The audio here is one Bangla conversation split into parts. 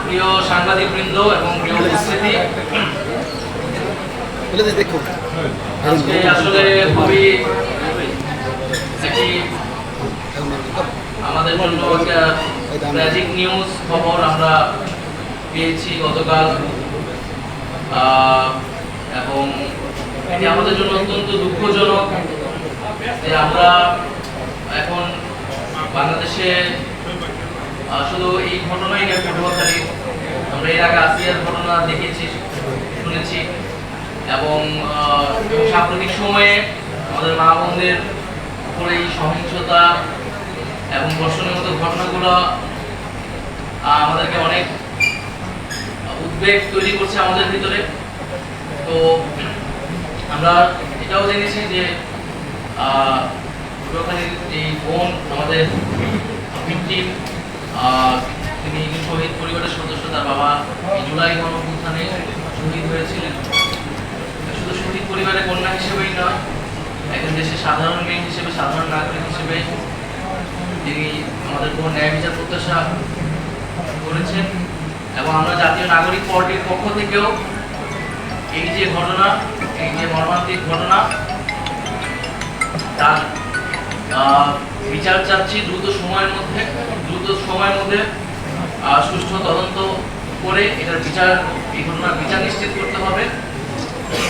প্রিয় সাংবাদিক বৃন্দ এবং প্রিয় উপস্থিতি, আজকে আসলে খুবই একটি আমাদের জন্য একটা ট্র্যাজিক নিউজ খবর আমরা পেয়েছি গতকাল, এবং এটি আমাদের জন্য অত্যন্ত দুঃখজনক যে আমরা এখন বাংলাদেশে শুধু এই ঘটনাই নিয়ে পটুয়াখালী, আমরা এর আগে আসিয়ার ঘটনা দেখেছি, শুনেছি, এবং সাম্প্রতিক সময়ে আমাদের মা বোনদের উপরে এই সহিংসতা এবং ধর্ষণের মতো ঘটনাগুলো আমাদেরকে অনেক উদ্বেগ তৈরি করছে আমাদের ভিতরে। তো আমরা এটাও জেনেছি যে পটুয়াখালীর এই বোন আমাদের ভিকটিম, তিনি শহীদ পরিবারের সদস্য, তার বাবা এই জুলাই গণঅভ্যুত্থানে শহীদ হয়েছিলেন। শুধু শহীদ পরিবারের কন্যা হিসেবেই নয়, একজন দেশের সাধারণ মেয়ে হিসেবে, সাধারণ নাগরিক হিসেবে তিনি আমাদের কোনো ন্যায় বিচার প্রত্যাশা করেছেন। এবং আমরা জাতীয় নাগরিক পার্টির পক্ষ থেকেও এই যে ঘটনা, এই যে মর্মান্তিক ঘটনা, তার বিচার চাচ্ছি দ্রুত সময়ের মধ্যে সুষ্ঠু তদন্ত করে এটার বিচার, এই ঘটনার বিচার নিশ্চিত করতে হবে।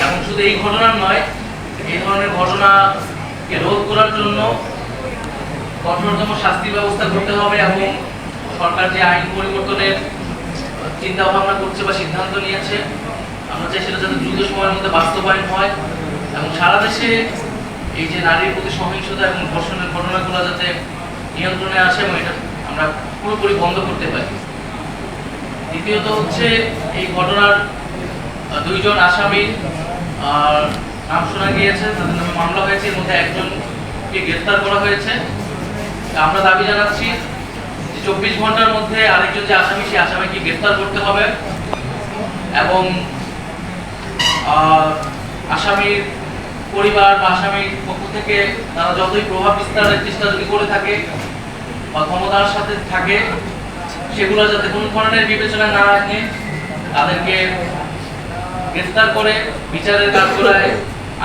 এবং শুধু এই ঘটনার নয়, এই ধরনের ঘটনাকে রোধ করার জন্য কঠোরতম শাস্তি ব্যবস্থা করতে হবে। এবং সরকার যে আইন পরিবর্তনের চিন্তা ভাবনা করছে বা সিদ্ধান্ত নিয়েছে, আমরা চাই সেটা যাতে দ্রুত সময়ের মধ্যে বাস্তবায়ন হয় এবং সারা দেশে এই যে নারীর প্রতি সহিংসতা এবং ধর্ষণের ঘটনাগুলো যাতে নিয়ন্ত্রণে আসে এবং এটা আমরা পুরোপুরি বন্ধ করতে পারি। দ্বিতীয়ত হচ্ছে, এই ঘটনার দুইজন আসামির নাম শোনা গিয়েছে, তাদের নামে মামলা হয়েছে, এর মধ্যে একজনকে গ্রেফতার করা হয়েছে। আমরা দাবি জানাচ্ছি যে 24 ঘন্টার মধ্যে আরেকজন যে আসামি, সেই আসামিকে গ্রেফতার করতে হবে এবং আসামির পরিবার বা আসামির পক্ষ থেকে তারা যতই প্রভাব বিস্তারের চেষ্টা যদি করে থাকে বা ক্ষমতার সাথে থাকে, সেগুলো যাতে কোনো ধরনের বিবেচনা না আনে, তাদেরকে গ্রেফতার করে বিচারের কাঠগড়ায়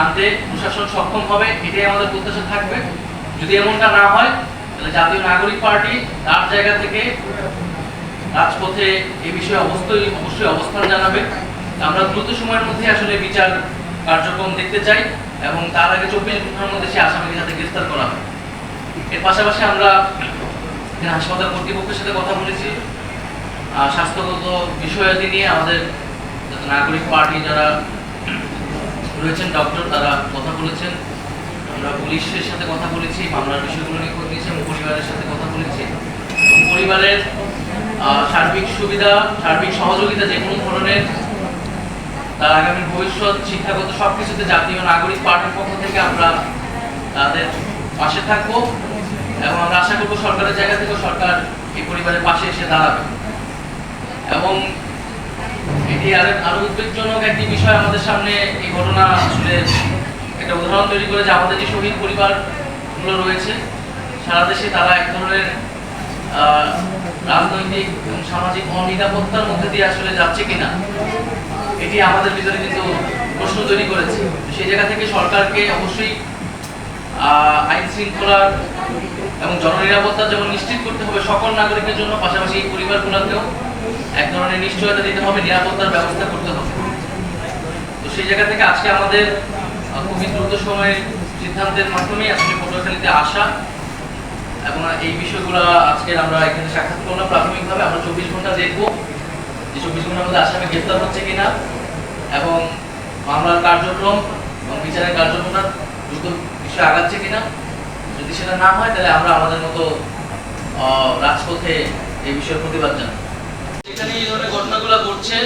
আনতে প্রশাসন সক্ষম হবে, এটাই আমাদের প্রত্যাশা থাকবে। যদি এমনটা না হয়, তাহলে জাতীয় নাগরিক পার্টি তার জায়গা থেকে রাজপথে এই বিষয়ে অবশ্যই অবস্থান জানাবে। আমরা দ্রুত সময়ের মধ্যে আসলে বিচার কার্যক্রম দেখতে চাই এবং তার আগে 24 ঘন্টার মধ্যে সে আসামিকে যাতে গ্রেফতার করা হয়। এর পাশাপাশি আমরা হাসপাতাল কর্তৃপক্ষের সাথে কথা বলেছি, স্বাস্থ্যগত বিষয়াদি নিয়ে আমাদের নাগরিক পার্টি যারা রয়েছেন, ডক্টর, তারা কথা বলেছেন। আমরা পুলিশের সাথে কথা বলেছি, মামলার বিষয়গুলো নিয়ে খোঁজ নিয়েছি এবং পরিবারের সাথে কথা বলেছি। পরিবারের সার্বিক সুবিধা, সার্বিক সহযোগিতা যে কোনো ধরনের, তার আগামী ভবিষ্যৎ, শিক্ষাগত সবকিছুতে জাতীয় নাগরিক পার্টির পক্ষ থেকে আমরা তাদের পাশে থাকবো এবং আমরা আশা করবো সরকারের জায়গা থেকে সরকার এই পরিবারের পাশে এসে দাঁড়াবে। এবং এটি আরো উদ্বেগজনক একটি বিষয় আমাদের সামনে, এই ঘটনা আসলে একটা উদাহরণ তৈরি করে যে আমাদের যে শহীদ পরিবারগুলো রয়েছে সারা দেশে, তারা এক ধরনের রাজনৈতিক এবং সামাজিক অনিরাপত্তার মধ্যে দিয়ে আসলে যাচ্ছে কিনা, এটি আমাদের ভিতরে কিন্তু প্রশ্ন তৈরি করেছে। সেই জায়গা থেকে সরকারকে অবশ্যই আইন শৃঙ্খলার এবং জননিরাপত্তা যেমন নিশ্চিত করতে হবে সকল নাগরিকের জন্য, পাশাপাশি এই পরিবারগুলোকেও এক ধরনের নিশ্চয়তা দিতে হবে, নিরাপত্তার ব্যবস্থা করতে হবে। তো সেই জায়গা থেকে আজকে আমাদের খুবই দ্রুত সময়ের সিদ্ধান্তের মাধ্যমে আসলে পটুয়াখালীতে আসা এবং এই বিষয়গুলো আজকে আমরা এখানে সাক্ষাৎ করলাম। প্রাথমিকভাবে আমরা 24 ঘন্টা দেখবো যে 24 ঘন্টার মধ্যে আসামি গ্রেফতার হচ্ছে কিনা এবং মামলার কার্যক্রম এবং বিচারের কার্যক্রমটা দ্রুত বিষয়ে আগাচ্ছে কিনা। যদি সেটা না হয়, তাহলে আমরা আমাদের মতো রাজপথে এই বিষয়ে প্রতিবাদ জানাই। যেখানে এই ধরনের ঘটনাগুলো ঘটছে,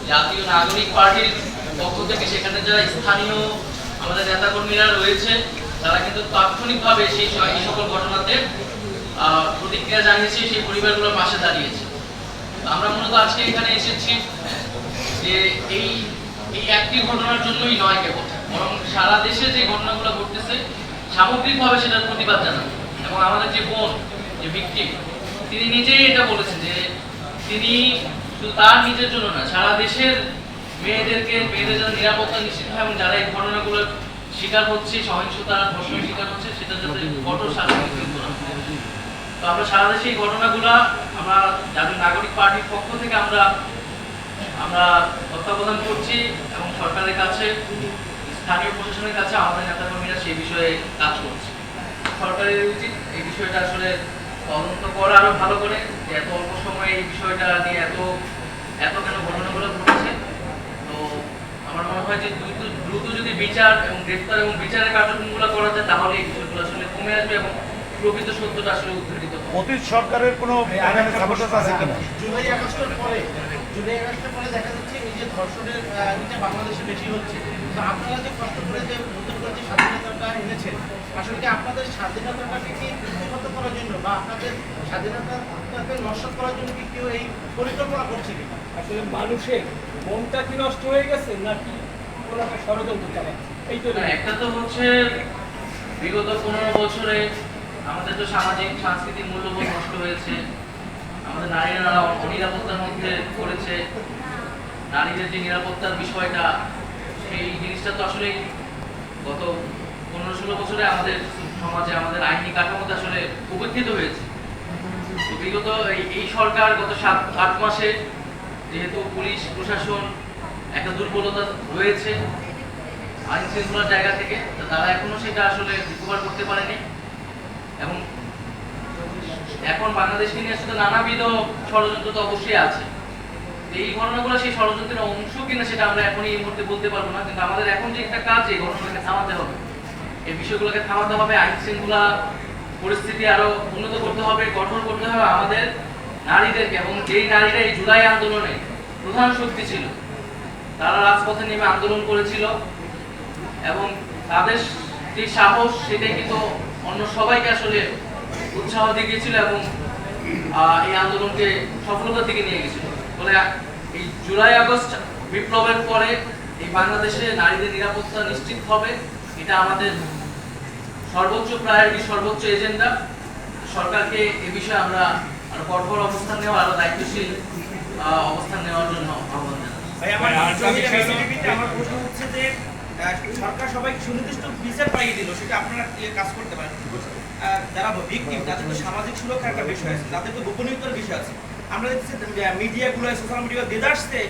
জাতীয় নাগরিক পার্টির পক্ষ থেকে সেখানে যারা স্থানীয় আমাদের নেতাকর্মীরা রয়েছে, তারা কিন্তু তাৎক্ষণিকভাবে এই সকল ঘটনাতে প্রতিক্রিয়া জানিয়েছে, সেই পরিবারগুলোর পাশে দাঁড়িয়েছে। আমরা মূলত আজকে এখানে এসেছি যে এই একটি ঘটনার জন্যই নয় কেবল, বরং সারা দেশে যে ঘটনাগুলো ঘটতেছে সামগ্রিকভাবে সেটার প্রতিবাদ জানাবো এবং আমাদের যে বোন, যে ভিকটিম, তিনি নিজেই এটা বলেছেন যে তিনি শুধু তার নিজের জন্য না, সারা দেশের মেয়েদের যেন নিরাপত্তা নিশ্চিত হয় এবং যারা এই ঘটনাগুলোর শিকার হচ্ছে, সহিংসতা ধর্ষণের শিকার হচ্ছে, সেটা যাতে কঠোর শাস্তি করা হয়। তো আমরা সারা দেশে এই ঘটনাগুলো আমরা জাতীয় নাগরিক পার্টির পক্ষ থেকে আমরা তত্ত্বাবধান করছি এবং সরকারের কাছে, স্থানীয় প্রশাসনের কাছে আমাদের নেতাকর্মীরা সেই বিষয়ে কাজ করছে। সরকারের উচিত এই বিষয়টা আসলে তদন্ত করা আরো ভালো করে, যে এত অল্প সময়ে এই বিষয়টা নিয়ে এত কেন ঘটনাগুলো ঘটেছে। তো আমার মনে হয় যে দ্রুত যদি বিচার এবং গ্রেফতার এবং বিচারের কার্যক্রমগুলো করা যায়, তাহলে এই বিষয়গুলো আসলে কমে আসবে এবং প্রকৃত সত্যটা আসলে উদ্ঘাটিত হবে। অতীত সরকারের কোনো সাপোর্টার আছে কিনা? জুলাই আগস্টের পরে দেখা যাচ্ছে এই যে ধর্ষণের এটা বাংলাদেশে বেশি হচ্ছে। তো আপনারা যে কষ্ট করে যে নতুন করে যে স্বাধীনতাটা এনেছেন, আসলে কি আপনাদের স্বাধীনতাটাকে কি প্রতিহত করার জন্য বা আপনাদের স্বাধীনতাটাকে নষ্ট করার জন্য কি কেউ এই পরিকল্পনা করছে কিনা? আসলে মানুষের মনটা কি নষ্ট হয়ে গেছে নাকি কোনো একটা ষড়যন্ত্র চালাচ্ছে? এই তো একটা তো হচ্ছে বিগত 15 বছরে আমাদের তো সামাজিক সাংস্কৃতিক মূল্যবোধ নষ্ট হয়েছে, আমাদের নারীরা অনিরাপত্তার মধ্যে পড়েছে। নারীদের যে নিরাপত্তার বিষয়টা, সেই জিনিসটা তো আসলে গত 15-16 বছরে আমাদের সমাজে, আমাদের আইনি কাঠামোতে আসলে উপেক্ষিত হয়েছে। তো বিগত এই সরকার গত 7-8 মাসে, যেহেতু পুলিশ প্রশাসন একটা দুর্বলতা রয়েছে আইন শৃঙ্খলার জায়গা থেকে, তারা এখনো সেটা আসলে রিকভার করতে পারেনি এবং এখন বাংলাদেশকে নিয়ে আসলে নানাবিধ ষড়যন্ত্র তো অবশ্যই আছে। এই ঘটনাগুলো সেই ষড়যন্ত্রের অংশ কিনা সেটা আমরা এখন এই মুহূর্তে বলতে পারবো না, কিন্তু আমাদের এখন যে একটা কাজ, এই ঘটনাকে থামাতে হবে, এই বিষয়গুলোকে থামাতে হবে, আইন শৃঙ্খলা পরিস্থিতি আরো উন্নত করতে হবে, কঠোর করতে হবে আমাদের নারীদেরকে। এবং যেই নারীরা এই জুলাই আন্দোলনে প্রধান শক্তি ছিল, তারা রাজপথে নেমে আন্দোলন করেছিল এবং তাদের যে সাহস, সেটাই কিন্তু অন্য সবাইকে আসলে উৎসাহ দিয়ে গিয়েছিল এবং এই আন্দোলনকে সফলতার দিকে নিয়ে গেছিল। বলে এই জুলাই আগস্ট বিপ্লবের পরে এই বাংলাদেশে নারীদের নিরাপত্তা নিশ্চিত হবে, এটা আমাদের সর্বোচ্চ প্রায়োরিটি, সর্বোচ্চ এজেন্ডা। সরকারকে এ বিষয়ে আমরা আরো কঠোর অবস্থান নেওয়া, আরো দায়িত্বশীল অবস্থান নেওয়ার জন্য আহ্বান জানাই। আমার প্রশ্ন হচ্ছে যে সরকার সবাইকে সুনির্দিষ্ট বিচার পাইয়ে দিল, সেটা আপনারা কাজ করতে পারেন। যারা ভিকটিম, তাদের তো সামাজিক সুরক্ষার একটা বিষয় আছে, তাদের তো গোপনীয়তার বিষয় আছে। আমরা দেখছি মিডিয়াগুলো, সোশ্যাল মিডিয়া দেদার্সে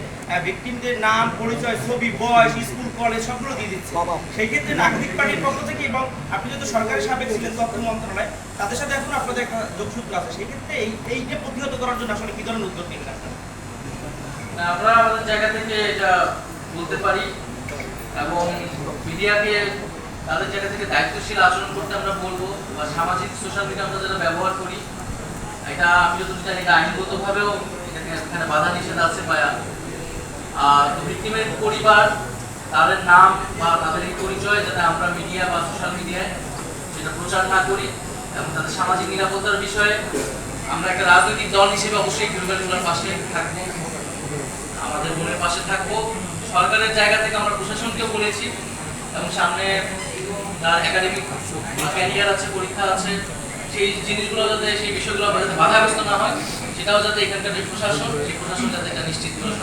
ভিকটিমদের নাম, পরিচয়, ছবি, বয়স, স্কুল, কলেজ সবগুলো দিয়ে দিচ্ছে। সেই ক্ষেত্রে নাগরিক পার্টির পক্ষ থেকে, এবং আপনি যেহেতু সরকারের সাবেক ছিলেন তথ্য মন্ত্রণালয়, তাদের সাথে এখন আপনাদের একটা যোগসূত্র আছে, সেই ক্ষেত্রে এইটা প্রতিহত করার জন্য আসলে কি ধরনের উদ্যোগ নিন আপনারা? আমরা আমাদের জায়গা থেকে এটা বলতে পারি এবং মিডিয়াকে তাদের জায়গা থেকে দায়িত্বশীল আচরণ করতে আমরা বলবো, বা সামাজিক সোশ্যাল মিডিয়া আমরা যারা ব্যবহার করি, এটা আমি যতটুকু জানি এটা আইনগতভাবেও এখানে বাধা নিষেধ আছে পায়া। আর ভিকটিমের পরিবার, তাদের নাম বা তাদের এই পরিচয় যাতে আমরা মিডিয়া বা সোশ্যাল মিডিয়ায় সেটা প্রচার না করি, এবং তাদের সামাজিক নিরাপত্তার বিষয়ে আমরা একটা রাজনৈতিক দল হিসেবে অবশ্যই পরিবারগুলোর পাশে থাকবো, আমাদের বোনের পাশে থাকবো। সরকারের জায়গা থেকে আমরা প্রশাসনকেও বলেছি, এবং সামনে তার একাডেমিক ক্যারিয়ার আছে, পরীক্ষা আছে, সেই জিনিসগুলো যাতে, সেই বিষয়গুলো যাতে বাধাগ্রস্ত না হয়, সেটাও যাতে এখানকার যে প্রশাসন, সেই প্রশাসন যাতে এটা নিশ্চিত করে।